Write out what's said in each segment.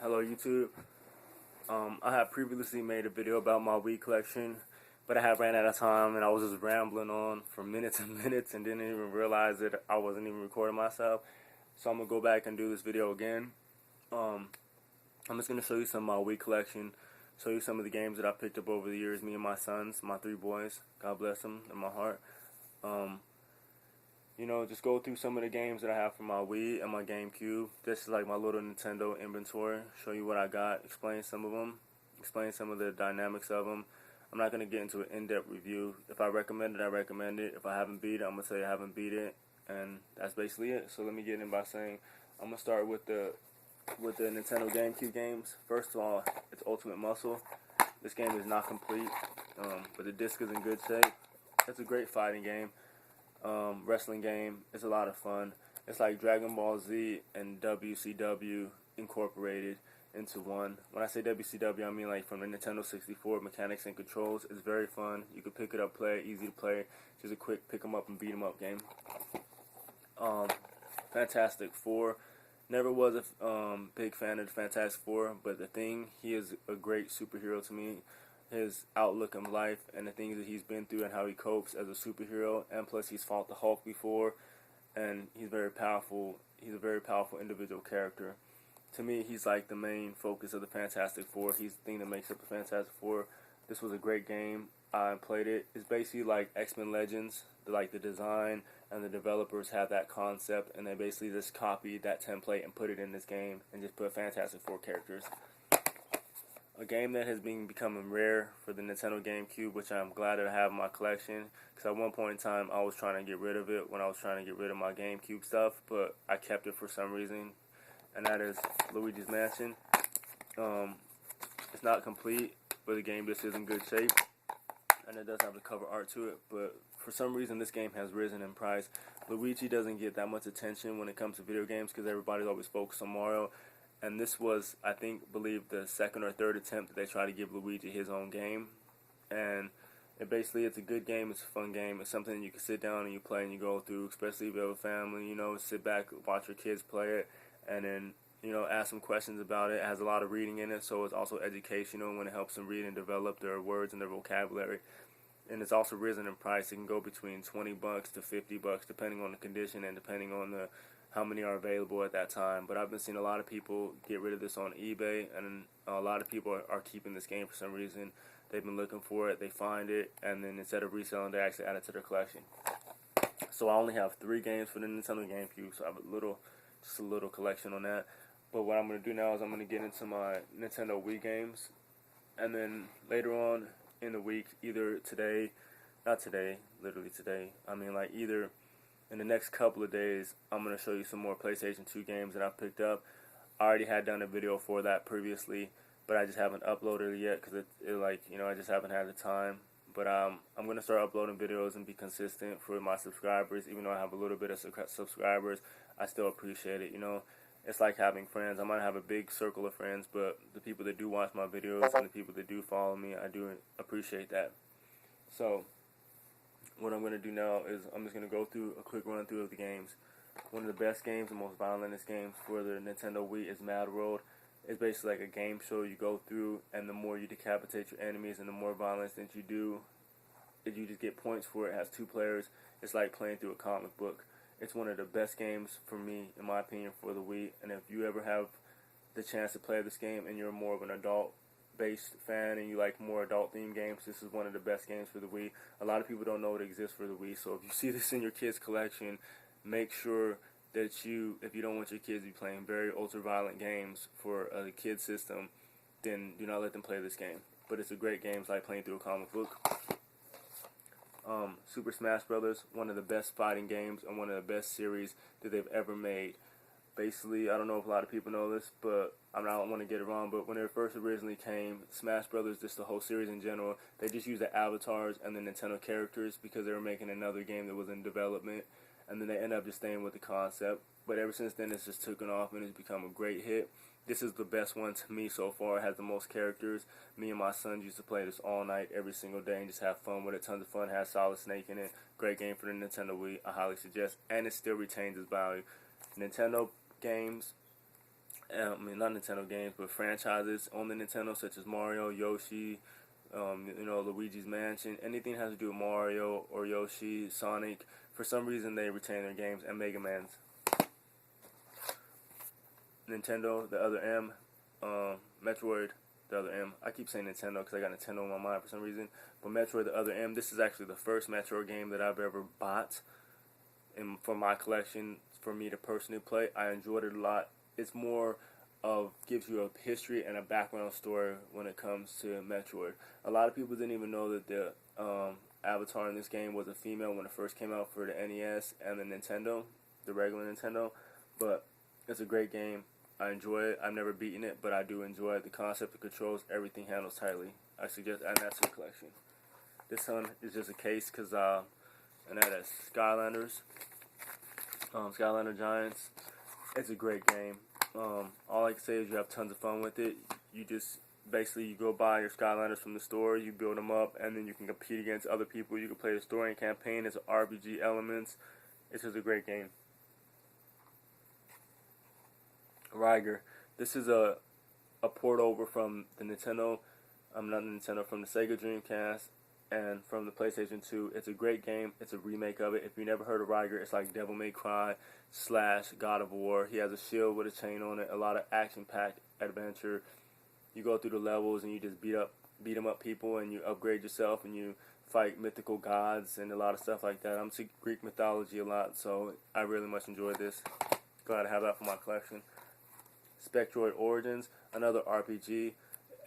Hello YouTube. I have previously made a video about my Wii collection, but I have ran out of time and I was just rambling on for minutes and minutes and didn't even realize that I wasn't even recording myself. So I'm going to go back and do this video again. I'm just going to show you some of my Wii collection, show you some of the games that I picked up over the years, me and my sons, my three boys, God bless them in my heart. Just go through some of the games that I have for my Wii and my GameCube. This is like my little Nintendo inventory. Show you what I got, explain some of them, explain some of the dynamics of them. I'm not going to get into an in-depth review. If I recommend it, I recommend it. If I haven't beat it, I'm going to say I haven't beat it. And that's basically it. So let me get in by saying, I'm going to start with the Nintendo GameCube games. First of all, it's Ultimate Muscle. This game is not complete, but the disc is in good shape. It's a great fighting game. Wrestling game. It's a lot of fun. It's like Dragon Ball Z and WCW incorporated into one. When I say WCW, I mean like from the Nintendo 64, mechanics and controls. It's very fun. You can pick it up, play it, easy to play. Just a quick pick 'em up and beat 'em up game. Fantastic Four. Never was a big fan of the Fantastic Four, but the Thing, he is a great superhero to me. His outlook in life and the things that he's been through and how he copes as a superhero, and plus he's fought the Hulk before, and he's very powerful. He's a very powerful individual character. To me, he's like the main focus of the Fantastic Four. He's the thing that makes up the Fantastic Four. This was a great game. I played it. It's basically like X-Men Legends. Like the design and the developers have that concept, and they basically just copied that template and put it in this game and just put Fantastic Four characters. A game that has been becoming rare for the Nintendo GameCube, which I'm glad that I have in my collection, because at one point in time I was trying to get rid of it when I was trying to get rid of my GameCube stuff, but I kept it for some reason, and that is Luigis Mansion. It's not complete, but the game just is in good shape, and it does have the cover art to it, but for some reason this game has risen in price. Luigi doesn't get that much attention when it comes to video games because everybody's always focused on Mario. And this was, I believe the second or third attempt that they tried to give Luigi his own game. And it's a good game, it's a fun game, it's something you can sit down and you play and you go through, especially if you have a family, sit back, watch your kids play it, and then, ask some questions about it. It has a lot of reading in it, so it's also educational when it helps them read and develop their words and their vocabulary. And it's also risen in price. It can go between $20 to $50, depending on the condition and depending on how many are available at that time. But I've been seeing a lot of people get rid of this on eBay, and a lot of people are keeping this game for some reason. They've been looking for it, they find it, and then instead of reselling, they actually add it to their collection. So I only have 3 games for the Nintendo GameCube, so I have just a little collection on that. But what I'm going to do now is I'm going to get into my Nintendo Wii games, and then later on in the week, either today, not today, literally today, either in the next couple of days, I'm going to show you some more PlayStation 2 games that I picked up. I already had done a video for that previously, but I just haven't uploaded it yet because I just haven't had the time. But I'm going to start uploading videos and be consistent for my subscribers. Even though I have a little bit of subscribers, I still appreciate it. It's like having friends. I might have a big circle of friends, but the people that do watch my videos and the people that do follow me, I do appreciate that. So what I'm going to do now is I'm just going to go through a quick run through of the games. One of the best games, the most violentest games for the Nintendo Wii is Mad World. It's basically like a game show you go through, and the more you decapitate your enemies and the more violence that you do, if you just get points for it. It has 2 players. It's like playing through a comic book. It's one of the best games for me, in my opinion, for the Wii. And if you ever have the chance to play this game and you're more of an adult-based fan and you like more adult-themed games, this is one of the best games for the Wii. A lot of people don't know it exists for the Wii, so if you see this in your kids' collection, make sure that if you don't want your kids to be playing very ultra-violent games for a kid system, then do not let them play this game. But it's a great game. It's like playing through a comic book. Super Smash Brothers, one of the best fighting games and one of the best series that they've ever made. Basically, I don't know if a lot of people know this, but I don't want to get it wrong, but when it first originally came, Smash Brothers, just the whole series in general, they just used the avatars and the Nintendo characters because they were making another game that was in development, and then they ended up just staying with the concept. But ever since then, it's just taken off and it's become a great hit. This is the best one to me so far. It has the most characters. Me and my son used to play this all night, every single day, and just have fun with it. Tons of fun. It has Solid Snake in it. Great game for the Nintendo Wii. I highly suggest, and it still retains its value. Nintendo games I mean, not Nintendo games, but franchises on the Nintendo, such as Mario, Yoshi, Luigis Mansion. Anything that has to do with Mario or Yoshi, Sonic. For some reason, they retain their games, and Mega Man's. Nintendo, the other M. Metroid, the other M. I keep saying Nintendo because I got Nintendo in my mind for some reason. But Metroid, the other M. This is actually the first Metroid game that I've ever bought for my collection for me to personally play. I enjoyed it a lot. It's more of gives you a history and a background story when it comes to Metroid. A lot of people didn't even know that the avatar in this game was a female when it first came out for the NES and the Nintendo, the regular Nintendo. But it's a great game. I enjoy it. I've never beaten it, but I do enjoy it. The concept, the controls, everything handles tightly. I suggest adding that to the collection. This one is just a case because and that is Skylanders, Skylander Giants. It's a great game. All I can say is you have tons of fun with it. You just basically you go buy your Skylanders from the store, you build them up, and then you can compete against other people. You can play the story and campaign. It's RPG elements. It's just a great game. Ryer. This is a port over from the Nintendo, not the Nintendo, from the Sega Dreamcast and from the PlayStation 2. It's a great game. It's a remake of it. If you never heard of Ryer, it's like Devil May Cry / God of War. He has a shield with a chain on it, a lot of action-packed adventure. You go through the levels and you just beat 'em up people, and you upgrade yourself and you fight mythical gods and a lot of stuff like that. I'm into Greek mythology a lot, so I really much enjoyed this. Glad to have that for my collection. Spectroid Origins, another RPG,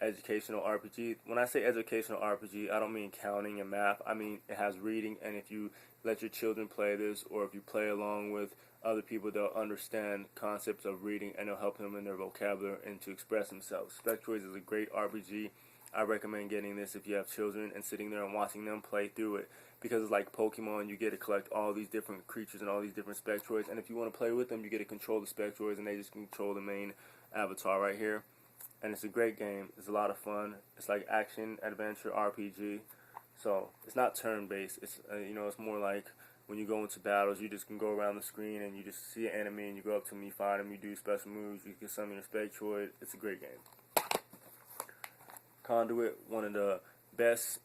educational RPG. When I say educational RPG, I don't mean counting and math. I mean it has reading, and if you let your children play this, or if you play along with other people, they'll understand concepts of reading, and it'll help them in their vocabulary and to express themselves. Spectroid is a great RPG. I recommend getting this if you have children and sitting there and watching them play through it, because it's like Pokemon. You get to collect all these different creatures and all these different Spectroids, and if you want to play with them, you get to control the Spectroids, and they just control the main avatar right here. And it's a great game. It's a lot of fun. It's like action, adventure, RPG. So it's not turn-based. It's it's more like when you go into battles, you just can go around the screen and you just see an enemy and you go up to him, you fight him, you do special moves, you can summon your Spectroid. It's a great game. Conduit, one of the best,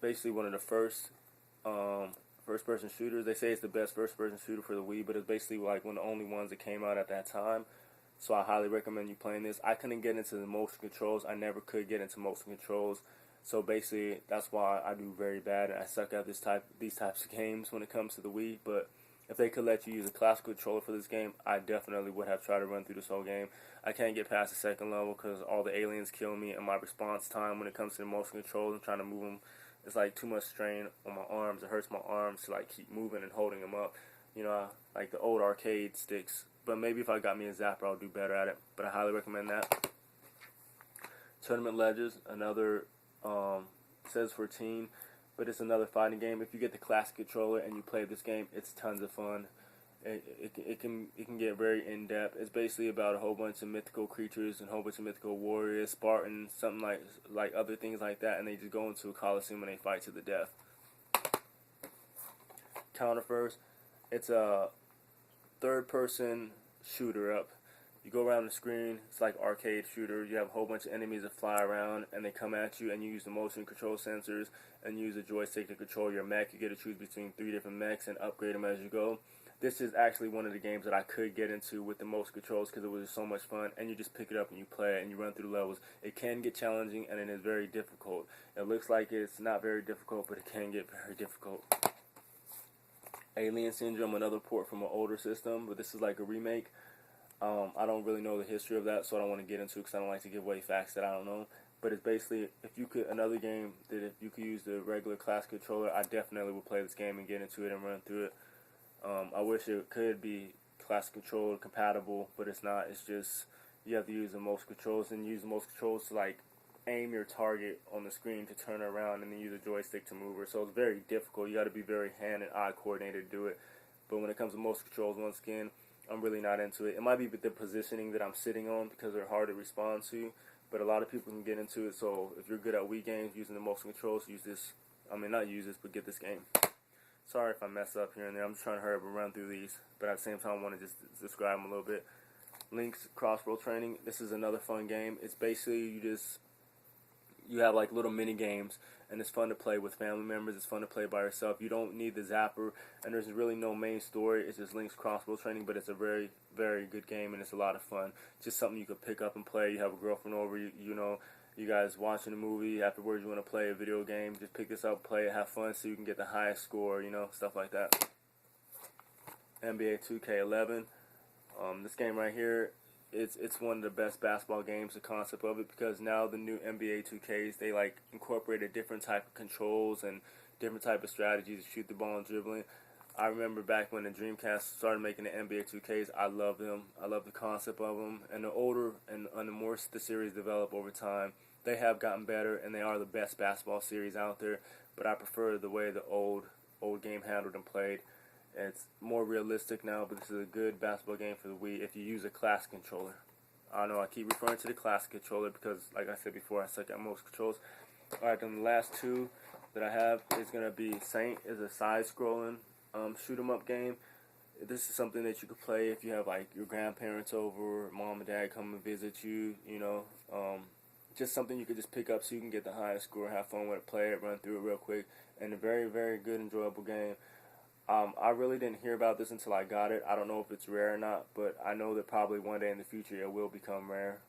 basically one of the first first-person shooters. They say it's the best first-person shooter for the Wii, but it's basically like one of the only ones that came out at that time. So I highly recommend you playing this. I couldn't get into the motion controls. I never could get into motion controls. So basically, that's why I do very bad, and I suck at these types of games when it comes to the Wii. But if they could let you use a classical controller for this game, I definitely would have tried to run through this whole game. I can't get past the second level because all the aliens kill me, and my response time when it comes to the motion controls and trying to move them, it's like too much strain on my arms. It hurts my arms to like keep moving and holding them up. Like the old arcade sticks. But maybe if I got me a zapper, I'll do better at it. But I highly recommend that. Tournament Legends, another says for teen, but it's another fighting game. If you get the classic controller and you play this game, it's tons of fun. It can get very in depth. It's basically about a whole bunch of mythical creatures and a whole bunch of mythical warriors, Spartans, something like other things like that, and they just go into a coliseum and they fight to the death. Counterverse, it's a third-person shooter up. You go around the screen, it's like arcade shooter. You have a whole bunch of enemies that fly around and they come at you, and you use the motion control sensors and use a joystick to control your mech. You get to choose between 3 different mechs and upgrade them as you go. This is actually one of the games that I could get into with the motion controls because it was just so much fun, and you just pick it up and you play it and you run through the levels. It can get challenging and it is very difficult. It looks like it's not very difficult, but it can get very difficult. Alien Syndrome, another port from an older system, but this is like a remake. I don't really know the history of that, so I don't want to get into it because I don't like to give away facts that I don't know. But it's basically, another game that if you could use the regular class controller, I definitely would play this game and get into it and run through it. I wish it could be class controller compatible, but it's not. It's just, you have to use the motion controls and use the motion controls to like aim your target on the screen to turn around, and then use a joystick to move her. So it's very difficult. You got to be very hand and eye coordinated to do it. But when it comes to motion controls, once again, I'm really not into it. It might be the positioning that I'm sitting on because they're hard to respond to, but a lot of people can get into it. So if you're good at Wii games using the motion controls, use this. I mean, not use this, but get this game. Sorry if I mess up here and there. I'm just trying to hurry up and run through these, but at the same time, I want to just describe them a little bit. Link's Crossbow Training. This is another fun game. It's basically you have like little mini games, and it's fun to play with family members. It's fun to play by yourself. You don't need the zapper, and there's really no main story. It's just Link's Crossbow Training, but it's a very, very good game, and it's a lot of fun. Just something you could pick up and play. You have a girlfriend over, you know, you guys watching a movie, afterwards you want to play a video game, just pick this up, play it, have fun so you can get the highest score, you know, stuff like that. NBA 2K11. This game right here, it's one of the best basketball games, the concept of it, because now the new NBA 2Ks, they like incorporated different type of controls and different type of strategies to shoot the ball and dribbling. I remember back when the Dreamcast started making the NBA 2Ks, I loved them. I love the concept of them. And the older and the more the series develop over time, they have gotten better, and they are the best basketball series out there. But I prefer the way the old game handled and played. It's more realistic now, but this is a good basketball game for the Wii if you use a classic controller. I know I keep referring to the classic controller because, like I said before, I suck at most controls. Alright, then the last two that I have is going to be Saint. Is a side-scrolling shoot 'em up game. This is something that you could play if you have like your grandparents over, mom and dad come and visit you, you know. Just something you could just pick up so you can get the highest score, have fun with it, play it, run through it real quick, and a very, very good, enjoyable game. I really didn't hear about this until I got it. I don't know if it's rare or not, but I know that probably one day in the future it will become rare.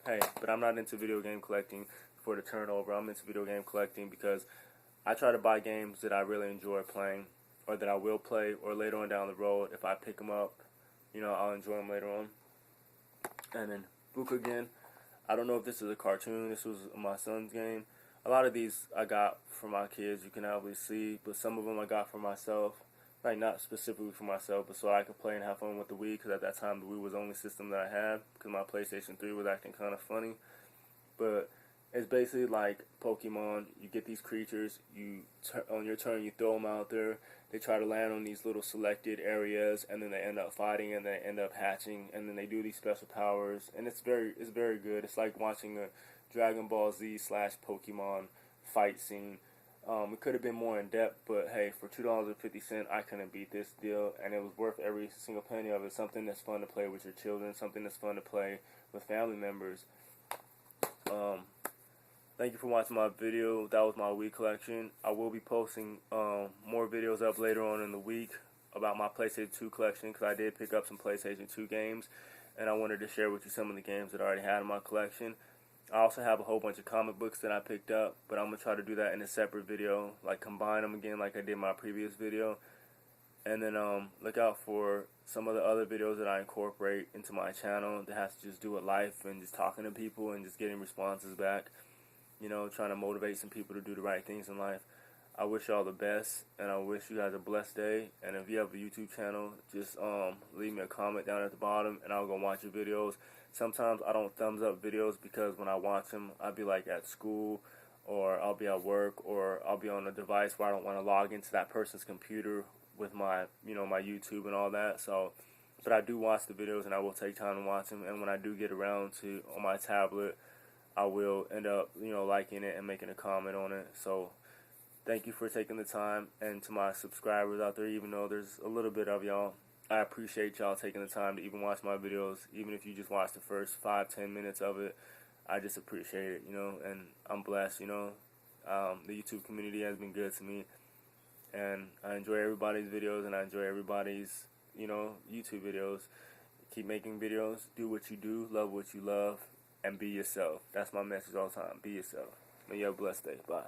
Hey, but I'm not into video game collecting for the turnover. I'm into video game collecting because I try to buy games that I really enjoy playing, or that I will play, or later on down the road, if I pick them up, you know, I'll enjoy them later on. And then Bukugen. I don't know if this is a cartoon. This was my son's game. A lot of these I got for my kids, you can obviously see, but some of them I got for myself. Like, not specifically for myself, but so I could play and have fun with the Wii, because at that time the Wii was the only system that I had, because my PlayStation 3 was acting kind of funny. But it's basically like Pokemon. You get these creatures, on your turn you throw them out there, they try to land on these little selected areas, and then they end up fighting, and they end up hatching, and then they do these special powers, and it's very good. It's like watching a Dragon Ball Z / Pokemon fight scene. It could have been more in depth, but hey, for $2.50, I couldn't beat this deal, and it was worth every single penny of it. Something that's fun to play with your children, something that's fun to play with family members. Thank you for watching my video. That was my Wii collection. I will be posting more videos up later on in the week about my PlayStation 2 collection, because I did pick up some PlayStation 2 games, and I wanted to share with you some of the games that I already had in my collection. I also have a whole bunch of comic books that I picked up, but I'm going to try to do that in a separate video, like combine them again like I did in my previous video. And then look out for some of the other videos that I incorporate into my channel that has to just do with life and just talking to people and just getting responses back. You know, trying to motivate some people to do the right things in life. I wish y'all the best, and I wish you guys a blessed day. And if you have a YouTube channel, just leave me a comment down at the bottom, and I'll go watch your videos. Sometimes I don't thumbs up videos because when I watch them, I'll be like at school, or I'll be at work, or I'll be on a device where I don't want to log into that person's computer with my, you know, my YouTube and all that. So, but I do watch the videos, and I will take time to watch them. And when I do get around to on my tablet, I will end up, you know, liking it and making a comment on it. So, thank you for taking the time, and to my subscribers out there, even though there's a little bit of y'all, I appreciate y'all taking the time to even watch my videos, even if you just watch the first 5-10 minutes of it. I just appreciate it, you know, and I'm blessed, you know. The YouTube community has been good to me, and I enjoy everybody's videos, and I enjoy everybody's, you know, YouTube videos. Keep making videos, do what you do, love what you love, and be yourself. That's my message all the time. Be yourself. May you have a blessed day. Bye.